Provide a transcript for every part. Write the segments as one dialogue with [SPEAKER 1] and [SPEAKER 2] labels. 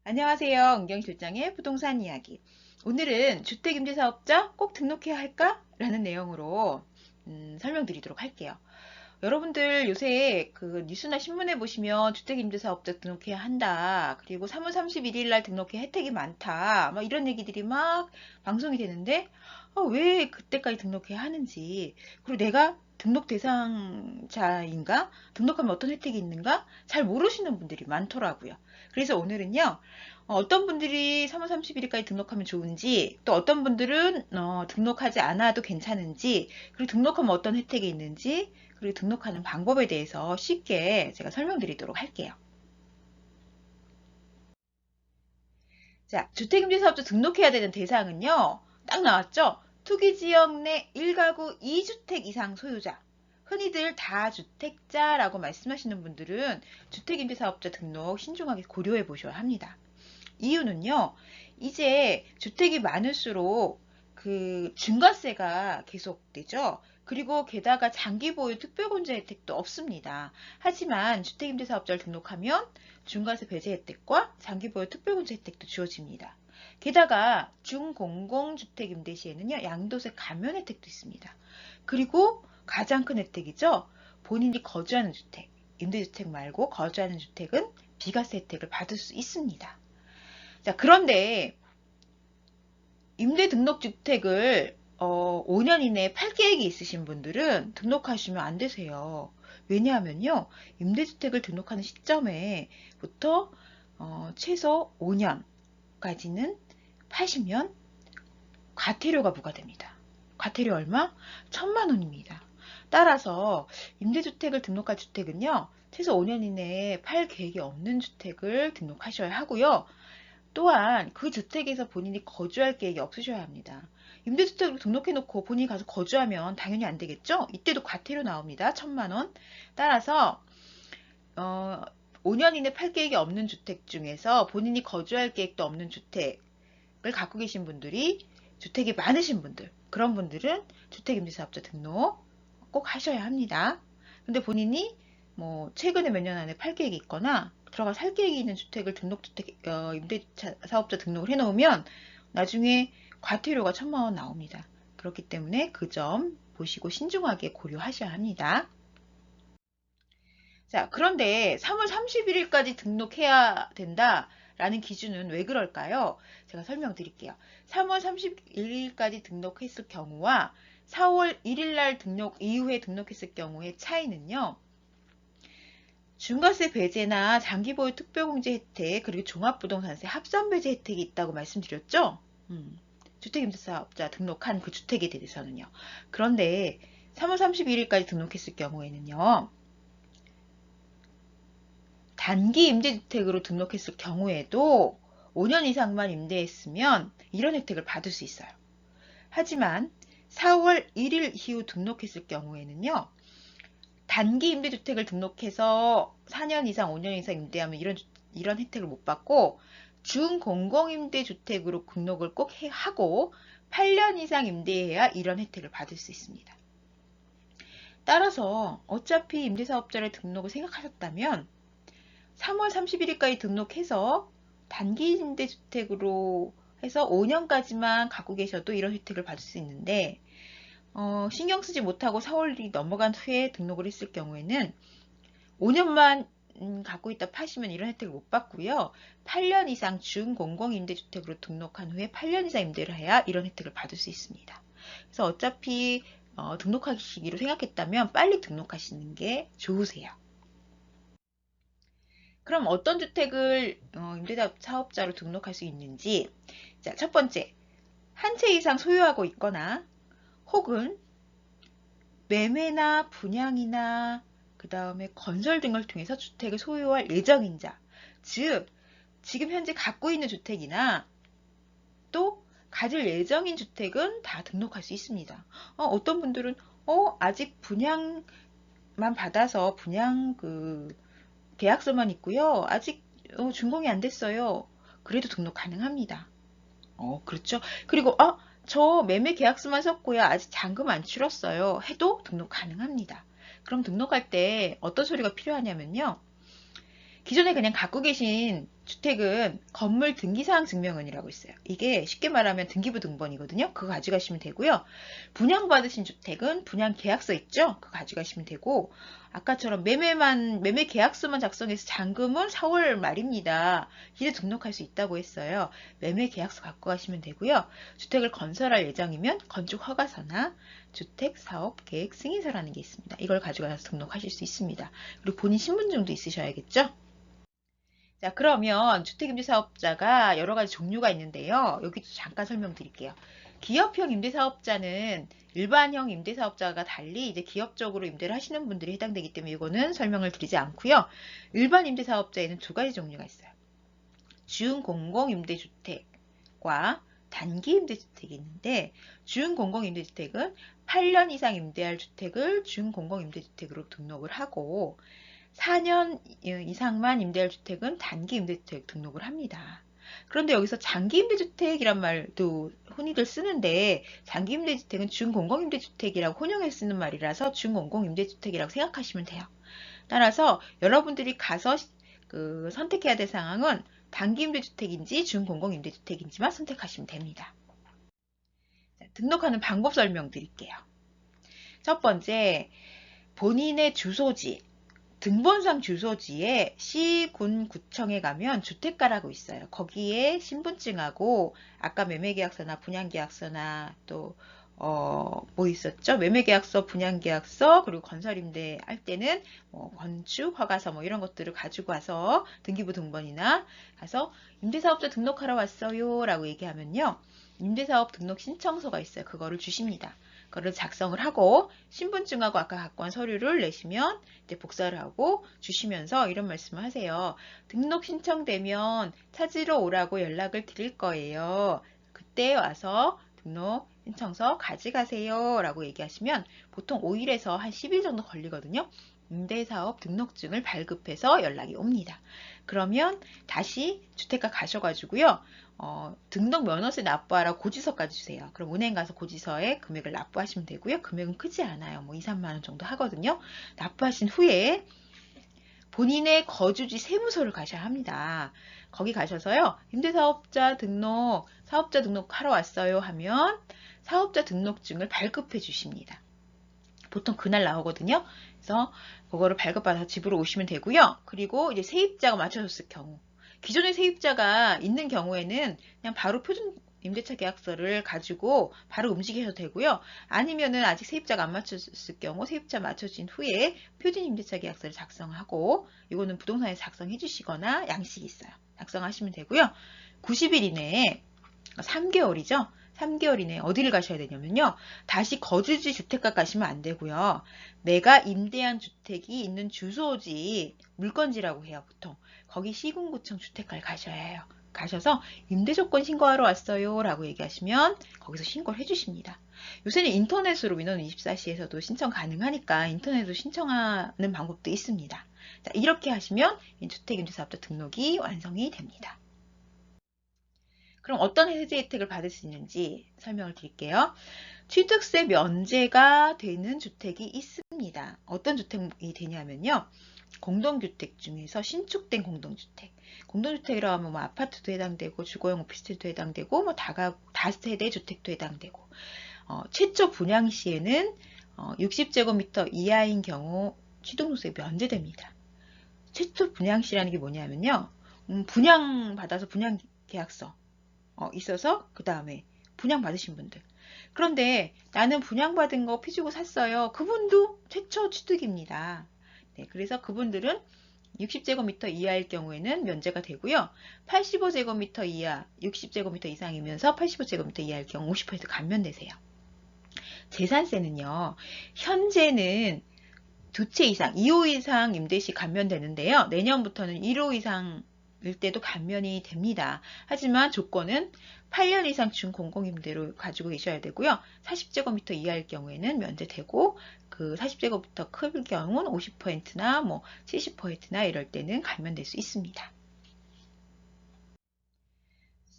[SPEAKER 1] 안녕하세요. 은경실장의 부동산 이야기. 오늘은 주택임대사업자 꼭 등록해야 할까? 라는 내용으로 설명드리도록 할게요. 여러분들 요새 그 뉴스나 신문에 보시면 주택임대사업자 등록해야 한다. 그리고 3월 31일 날 등록해 혜택이 많다. 막 이런 얘기들이 막 방송이 되는데 왜 그때까지 등록해야 하는지, 그리고 내가 등록 대상자인가? 등록하면 어떤 혜택이 있는가? 잘 모르시는 분들이 많더라고요. 그래서 오늘은요, 어떤 분들이 3월 31일까지 등록하면 좋은지, 또 어떤 분들은 등록하지 않아도 괜찮은지, 그리고 등록하면 어떤 혜택이 있는지, 그리고 등록하는 방법에 대해서 쉽게 제가 설명드리도록 할게요. 자, 주택임대사업자 등록해야 되는 대상은요, 딱 나왔죠? 투기지역 내 1가구 2주택 이상 소유자, 흔히들 다주택자라고 말씀하시는 분들은 주택임대사업자 등록 신중하게 고려해 보셔야 합니다. 이유는요, 이제 주택이 많을수록 그 중과세가 계속되죠. 그리고 게다가 장기보유 특별공제 혜택도 없습니다. 하지만 주택임대사업자를 등록하면 중과세 배제 혜택과 장기보유 특별공제 혜택도 주어집니다. 게다가 중공공주택 임대 시에는요, 양도세 감면 혜택도 있습니다. 그리고 가장 큰 혜택이죠. 본인이 거주하는 주택, 임대주택 말고 거주하는 주택은 비과세 혜택을 받을 수 있습니다. 자, 그런데 임대등록주택을 5년 이내에 팔 계획이 있으신 분들은 등록하시면 안 되세요. 왜냐하면요, 임대주택을 등록하는 시점에부터 최소 5년까지는 파시면 과태료가 부과됩니다. 과태료 얼마? 1,000만 원입니다. 따라서 임대주택을 등록할 주택은요, 최소 5년 이내에 팔 계획이 없는 주택을 등록하셔야 하고요. 또한 그 주택에서 본인이 거주할 계획이 없으셔야 합니다. 임대주택으로 등록해놓고 본인이 가서 거주하면 당연히 안 되겠죠? 이때도 과태료 나옵니다. 1,000만 원. 따라서 5년 이내 팔 계획이 없는 주택 중에서 본인이 거주할 계획도 없는 주택을 갖고 계신 분들이, 주택이 많으신 분들, 그런 분들은 주택임대사업자 등록 꼭 하셔야 합니다. 근데 본인이 뭐 최근에 몇 년 안에 팔 계획이 있거나 들어가 살 계획이 있는 주택을 임대사업자 등록을 해놓으면 나중에 과태료가 1,000만 원 나옵니다. 그렇기 때문에 그 점 보시고 신중하게 고려하셔야 합니다. 자, 그런데 3월 31일까지 등록해야 된다라는 기준은 왜 그럴까요? 제가 설명드릴게요. 3월 31일까지 등록했을 경우와 4월 1일 날 등록 이후에 등록했을 경우의 차이는요, 중과세 배제나 장기보유 특별공제 혜택, 그리고 종합부동산세 합산배제 혜택이 있다고 말씀드렸죠? 주택임대사업자 등록한 그 주택에 대해서는요. 그런데 3월 31일까지 등록했을 경우에는요, 단기 임대주택으로 등록했을 경우에도 5년 이상만 임대했으면 이런 혜택을 받을 수 있어요. 하지만 4월 1일 이후 등록했을 경우에는요, 단기 임대주택을 등록해서 4년 이상, 5년 이상 임대하면 이런 혜택을 못 받고, 중공공임대주택으로 등록을 꼭 하고 8년 이상 임대해야 이런 혜택을 받을 수 있습니다. 따라서 어차피 임대사업자를 등록을 생각하셨다면 3월 31일까지 등록해서 단기 임대주택으로 해서 5년까지만 갖고 계셔도 이런 혜택을 받을 수 있는데, 신경 쓰지 못하고 4월이 넘어간 후에 등록을 했을 경우에는 5년만 갖고 있다 파시면 이런 혜택을 못 받고요. 8년 이상 중공공임대주택으로 등록한 후에 8년 이상 임대를 해야 이런 혜택을 받을 수 있습니다. 그래서 어차피 등록하시기로 생각했다면 빨리 등록하시는 게 좋으세요. 그럼 어떤 주택을 임대사업자로 등록할 수 있는지, 자, 첫 번째, 한 채 이상 소유하고 있거나 혹은 매매나 분양이나 그 다음에 건설 등을 통해서 주택을 소유할 예정인 자, 즉 지금 현재 갖고 있는 주택이나 또 가질 예정인 주택은 다 등록할 수 있습니다. 어떤 분들은 아직 분양만 받아서 분양 그 계약서만 있고요. 아직 준공이 안 됐어요. 그래도 등록 가능합니다. 그렇죠. 그리고 저 매매 계약서만 썼고요. 아직 잔금 안 치렀어요. 해도 등록 가능합니다. 그럼 등록할 때 어떤 서류가 필요하냐면요. 기존에 그냥 갖고 계신 주택은 건물 등기사항 증명원이라고 있어요. 이게 쉽게 말하면 등기부 등본이거든요. 그거 가져가시면 되고요. 분양받으신 주택은 분양계약서 있죠? 그거 가져가시면 되고, 아까처럼 매매 계약서만 작성해서 잔금은 4월 말입니다. 이제 등록할 수 있다고 했어요. 매매 계약서 갖고 가시면 되고요. 주택을 건설할 예정이면 건축 허가서나 주택 사업 계획 승인서라는 게 있습니다. 이걸 가져가서 등록하실 수 있습니다. 그리고 본인 신분증도 있으셔야겠죠? 자, 그러면 주택임대사업자가 여러 가지 종류가 있는데요. 여기도 잠깐 설명드릴게요. 기업형 임대사업자는 일반형 임대사업자가 달리 이제 기업적으로 임대를 하시는 분들이 해당되기 때문에 이거는 설명을 드리지 않고요. 일반 임대사업자에는 두 가지 종류가 있어요. 준공공임대주택과 단기임대주택이 있는데, 준공공임대주택은 8년 이상 임대할 주택을 준공공임대주택으로 등록을 하고, 4년 이상만 임대할 주택은 단기 임대주택 등록을 합니다. 그런데 여기서 장기 임대주택이란 말도 흔히들 쓰는데, 장기 임대주택은 준공공임대주택이라고 혼용해서 쓰는 말이라서 준공공임대주택이라고 생각하시면 돼요. 따라서 여러분들이 가서 선택해야 될 상황은 단기 임대주택인지 준공공임대주택인지만 선택하시면 됩니다. 자, 등록하는 방법 설명드릴게요. 첫 번째, 본인의 주소지, 등본상 주소지에 시, 군, 구청에 가면 주택가라고 있어요. 거기에 신분증하고 아까 매매계약서나 분양계약서나 또 뭐 있었죠? 매매계약서, 분양계약서, 그리고 건설임대 할 때는 뭐 건축, 허가서 뭐 이런 것들을 가지고 와서 등기부 등본이나 가서 임대사업자 등록하러 왔어요 라고 얘기하면요. 임대사업 등록 신청서가 있어요. 그거를 주십니다. 그거를 작성을 하고 신분증하고 아까 갖고 온 서류를 내시면 이제 복사를 하고 주시면서 이런 말씀을 하세요. 등록 신청되면 찾으러 오라고 연락을 드릴 거예요. 그때 와서 등록 신청서 가져가세요 라고 얘기하시면 보통 5일에서 한 10일 정도 걸리거든요. 임대사업 등록증을 발급해서 연락이 옵니다. 그러면 다시 주택가 가셔가지고요. 등록 면허세 납부하라고 고지서까지 주세요. 그럼 은행 가서 고지서에 금액을 납부하시면 되고요. 금액은 크지 않아요. 뭐 2, 3만 원 정도 하거든요. 납부하신 후에 본인의 거주지 세무서를 가셔야 합니다. 거기 가셔서요. 임대사업자 등록, 사업자 등록하러 왔어요 하면 사업자 등록증을 발급해 주십니다. 보통 그날 나오거든요. 그래서 그거를 발급받아서 집으로 오시면 되고요. 그리고 이제 세입자가 맞춰졌을 경우, 기존의 세입자가 있는 경우에는 그냥 바로 표준 임대차 계약서를 가지고 바로 움직이셔도 되고요. 아니면은 아직 세입자가 안 맞췄을 경우 세입자 맞춰진 후에 표준 임대차 계약서를 작성하고, 이거는 부동산에서 작성해 주시거나 양식이 있어요. 작성하시면 되고요. 90일 이내에 3개월이죠. 3개월 이내에 어디를 가셔야 되냐면요. 다시 거주지 주택가 가시면 안 되고요. 내가 임대한 주택이 있는 주소지, 물건지라고 해요, 보통. 거기 시군구청 주택가를 가셔야 해요. 가셔서 임대조건 신고하러 왔어요 라고 얘기하시면 거기서 신고를 해주십니다. 요새는 인터넷으로 민원24시에서도 신청 가능하니까 인터넷으로 신청하는 방법도 있습니다. 자, 이렇게 하시면 주택임대사업자 등록이 완성이 됩니다. 그럼 어떤 해제 혜택을 받을 수 있는지 설명을 드릴게요. 취득세 면제가 되는 주택이 있습니다. 어떤 주택이 되냐면요. 공동주택 중에서 신축된 공동주택. 공동주택이라고 하면 뭐 아파트도 해당되고 주거용 오피스텔도 해당되고 뭐 다세대 주택도 해당되고, 최초 분양 시에는 60제곱미터 이하인 경우 취득세 면제됩니다. 최초 분양 시라는 게 뭐냐면요. 분양받아서 분양계약서 있어서 그 다음에 분양받으신 분들. 그런데 나는 분양받은 거 피주고 샀어요. 그분도 최초 취득입니다. 네, 그래서 그분들은 60제곱미터 이하일 경우에는 면제가 되고요. 85제곱미터 이하, 60제곱미터 이상이면서 85제곱미터 이하일 경우 50% 감면되세요. 재산세는요. 현재는 2채 이상, 2호 이상 임대 시 감면되는데요. 내년부터는 1호 이상 일 때도 감면이 됩니다. 하지만 조건은 8년 이상 준공공임대로 가지고 계셔야 되고요. 40제곱미터 이하일 경우에는 면제되고, 그 40제곱미터 클 경우는 50%나 뭐 70%나 이럴 때는 감면될 수 있습니다.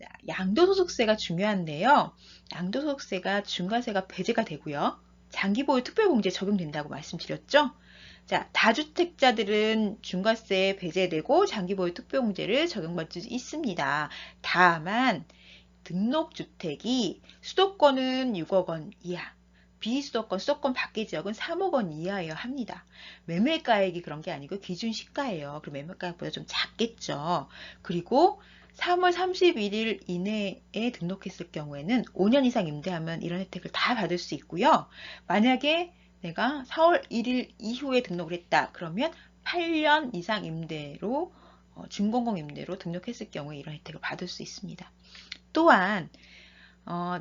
[SPEAKER 1] 자, 양도소득세가 중요한데요. 양도소득세가 중과세가 배제가 되고요. 장기보유 특별공제에 적용된다고 말씀드렸죠. 자, 다주택자들은 중과세 배제되고 장기보유 특별공제를 적용받을 수 있습니다. 다만 등록주택이 수도권은 6억 원 이하, 비수도권, 수도권 밖의 지역은 3억 원 이하여야 합니다. 매매가액이 그런 게 아니고 기준 시가예요. 그럼 매매가액보다 좀 작겠죠. 그리고 3월 31일 이내에 등록했을 경우에는 5년 이상 임대하면 이런 혜택을 다 받을 수 있고요. 만약에 내가 4월 1일 이후에 등록을 했다. 그러면 8년 이상 임대로 준공공 임대로 등록했을 경우에 이런 혜택을 받을 수 있습니다. 또한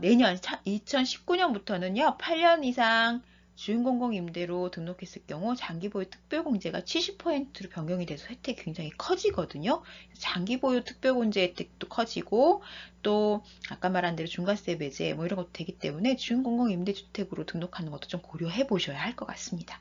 [SPEAKER 1] 내년 2019년부터는요. 8년 이상 주인공공 임대로 등록했을 경우 장기보유 특별공제가 70%로 변경이 돼서 혜택이 굉장히 커지거든요. 장기보유 특별공제 혜택도 커지고 또 아까 말한 대로 중과세 배제 뭐 이런 것도 되기 때문에 주인공공 임대주택으로 등록하는 것도 좀 고려해 보셔야 할 것 같습니다.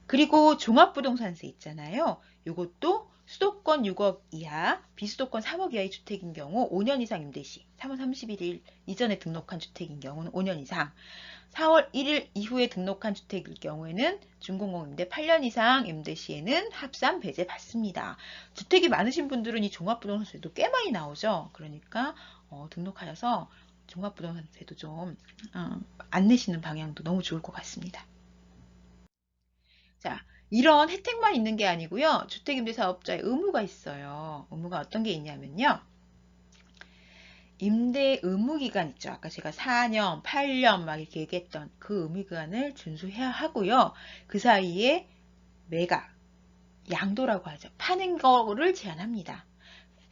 [SPEAKER 1] 그리고 종합부동산세 있잖아요. 이것도 수도권 6억 이하, 비수도권 3억 이하의 주택인 경우 5년 이상 임대 시 3월 31일 이전에 등록한 주택인 경우는 5년 이상, 4월 1일 이후에 등록한 주택일 경우에는 준공공 임대 8년 이상 임대 시에는 합산 배제 받습니다. 주택이 많으신 분들은 이 종합부동산세도 꽤 많이 나오죠. 그러니까 등록하셔서 종합부동산세도 좀 안 내시는 방향도 너무 좋을 것 같습니다. 자, 이런 혜택만 있는 게 아니고요. 주택임대사업자의 의무가 있어요. 의무가 어떤 게 있냐면요. 임대 의무기간 있죠. 아까 제가 4년, 8년 막 이렇게 얘기했던 그 의무기간을 준수해야 하고요. 그 사이에 매각, 양도라고 하죠. 파는 거를 제한합니다.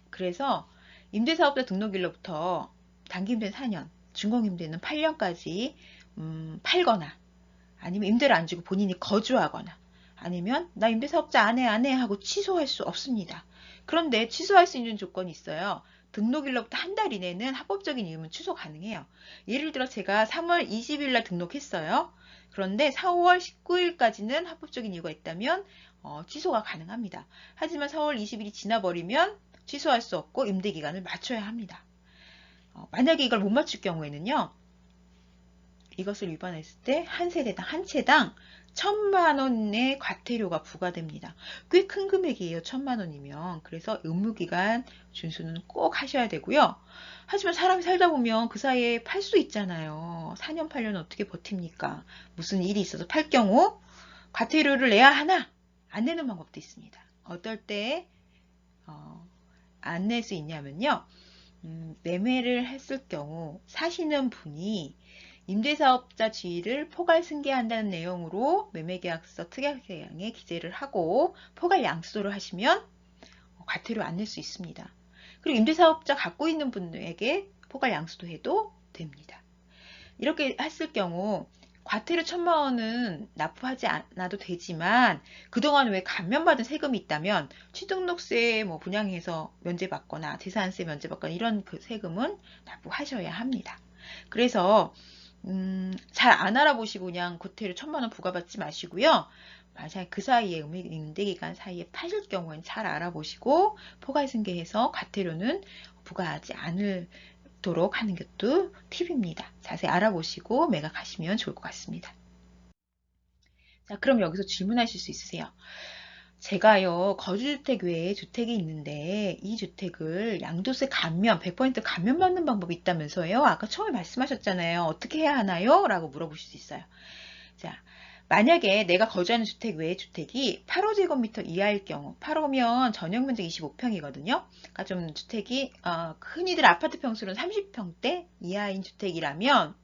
[SPEAKER 1] 그래서 임대사업자 등록일로부터 단기임대는 4년, 준공임대는 8년까지 팔거나 아니면 임대를 안 주고 본인이 거주하거나 아니면 나 임대사업자 안 해 하고 취소할 수 없습니다. 그런데 취소할 수 있는 조건이 있어요. 등록일로부터 한 달 이내는 합법적인 이유면 취소 가능해요. 예를 들어 제가 3월 20일 날 등록했어요. 그런데 4월 19일까지는 합법적인 이유가 있다면 취소가 가능합니다. 하지만 4월 20일이 지나버리면 취소할 수 없고 임대기간을 맞춰야 합니다. 만약에 이걸 못 맞출 경우에는요. 이것을 위반했을 때 한 세대당 한 채당 1,000만 원의 과태료가 부과됩니다. 꽤 큰 금액이에요. 1,000만 원이면. 그래서 의무기간 준수는 꼭 하셔야 되고요. 하지만 사람이 살다 보면 그 사이에 팔 수 있잖아요. 4년, 8년 어떻게 버팁니까? 무슨 일이 있어서 팔 경우 과태료를 내야 하나? 안 내는 방법도 있습니다. 어떨 때 안 낼 수 있냐면요. 매매를 했을 경우 사시는 분이 임대사업자 지위를 포괄 승계한다는 내용으로 매매계약서 특약사항에 기재를 하고 포괄 양수도를 하시면 과태료 안 낼 수 있습니다. 그리고 임대사업자 갖고 있는 분에게 포괄 양수도 해도 됩니다. 이렇게 했을 경우 과태료 1,000만 원은 납부하지 않아도 되지만 그동안 왜 감면받은 세금이 있다면 취등록세 분양해서 면제받거나 재산세 면제받거나 이런 그 세금은 납부하셔야 합니다. 그래서 잘 안 알아보시고 그냥 과태료 1,000만 원 부과받지 마시고요. 만약에 그 사이에 임대기간 사이에 파실 경우에는 잘 알아보시고 포괄승계해서 과태료는 부과하지 않도록 하는 것도 팁입니다. 자세히 알아보시고 매각하시면 좋을 것 같습니다. 자, 그럼 여기서 질문하실 수 있으세요. 제가요, 거주주택 외에 주택이 있는데 이 주택을 양도세 감면, 100% 감면받는 방법이 있다면서요? 아까 처음에 말씀하셨잖아요. 어떻게 해야 하나요? 라고 물어보실 수 있어요. 자, 만약에 내가 거주하는 주택 외의 주택이 8호제곱미터 이하일 경우, 8호면 전용면적 25평이거든요. 그러니까 좀 주택이 흔히들 아파트 평수로는 30평대 이하인 주택이라면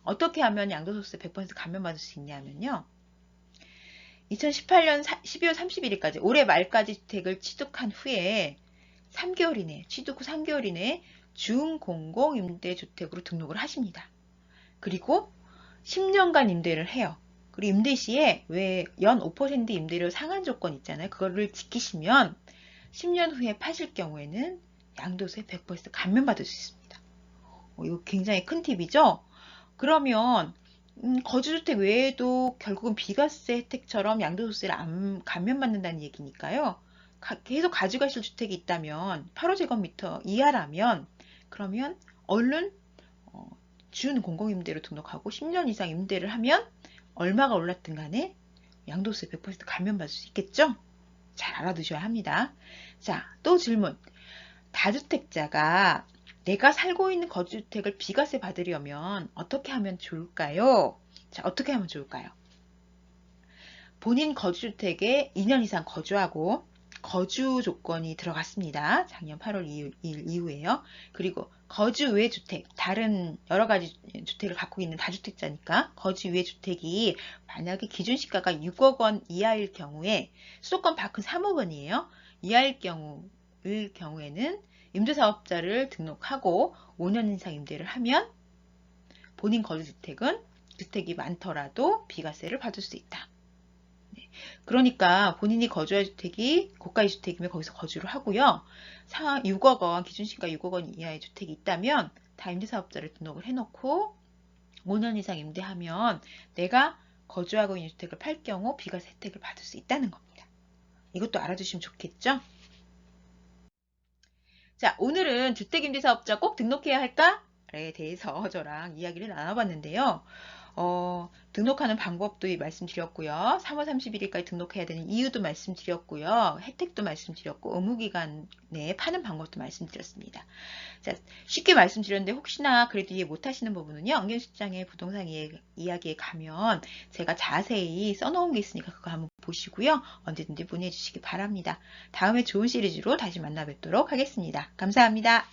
[SPEAKER 1] 어떻게 하면 양도소득세 100% 감면받을 수 있냐면요. 2018년 12월 31일까지 올해 말까지 주택을 취득한 후에 3개월 이내 취득 후 3개월 이내에 준공공임대주택으로 등록을 하십니다. 그리고 10년간 임대를 해요. 그리고 임대 시에 왜 연 5% 임대료 상한 조건 있잖아요. 그거를 지키시면 10년 후에 파실 경우에는 양도세 100% 감면받을 수 있습니다. 이거 굉장히 큰 팁이죠? 그러면 거주주택 외에도 결국은 비과세 혜택처럼 양도소득세를 안 감면받는다는 얘기니까요. 계속 가져가실 주택이 있다면 8호제곱미터 이하라면 그러면 얼른 준 공공임대로 등록하고 10년 이상 임대를 하면 얼마가 올랐든 간에 양도세 100% 감면받을 수 있겠죠? 잘 알아두셔야 합니다. 자, 또 질문. 다주택자가 내가 살고 있는 거주주택을 비과세 받으려면 어떻게 하면 좋을까요? 자, 어떻게 하면 좋을까요? 본인 거주주택에 2년 이상 거주하고 거주 조건이 들어갔습니다. 작년 8월 2일 이후에요. 그리고 거주 외 주택, 다른 여러 가지 주택을 갖고 있는 다주택자니까 거주 외 주택이 만약에 기준시가가 6억 원 이하일 경우에 수도권 밖은 3억 원이에요. 이하일 경우에는 임대사업자를 등록하고 5년 이상 임대를 하면 본인 거주주택은 주택이 많더라도 비과세를 받을 수 있다. 그러니까 본인이 거주할 주택이 고가의 주택이면 거기서 거주를 하고요. 6억 원, 기준시가 6억 원 이하의 주택이 있다면 다 임대사업자를 등록을 해놓고 5년 이상 임대하면 내가 거주하고 있는 주택을 팔 경우 비과세 혜택을 받을 수 있다는 겁니다. 이것도 알아두시면 좋겠죠? 자, 오늘은 주택임대사업자 꼭 등록해야 할까에 대해서 저랑 이야기를 나눠봤는데요. 등록하는 방법도 말씀드렸고요. 3월 31일까지 등록해야 되는 이유도 말씀드렸고요. 혜택도 말씀드렸고 의무기간에 파는 방법도 말씀드렸습니다. 자, 쉽게 말씀드렸는데 혹시나 그래도 이해 못하시는 부분은요. 안경실장의 부동산 이야기에 가면 제가 자세히 써놓은 게 있으니까 그거 한번 보시고요. 언제든지 보내주시기 바랍니다. 다음에 좋은 시리즈로 다시 만나 뵙도록 하겠습니다. 감사합니다.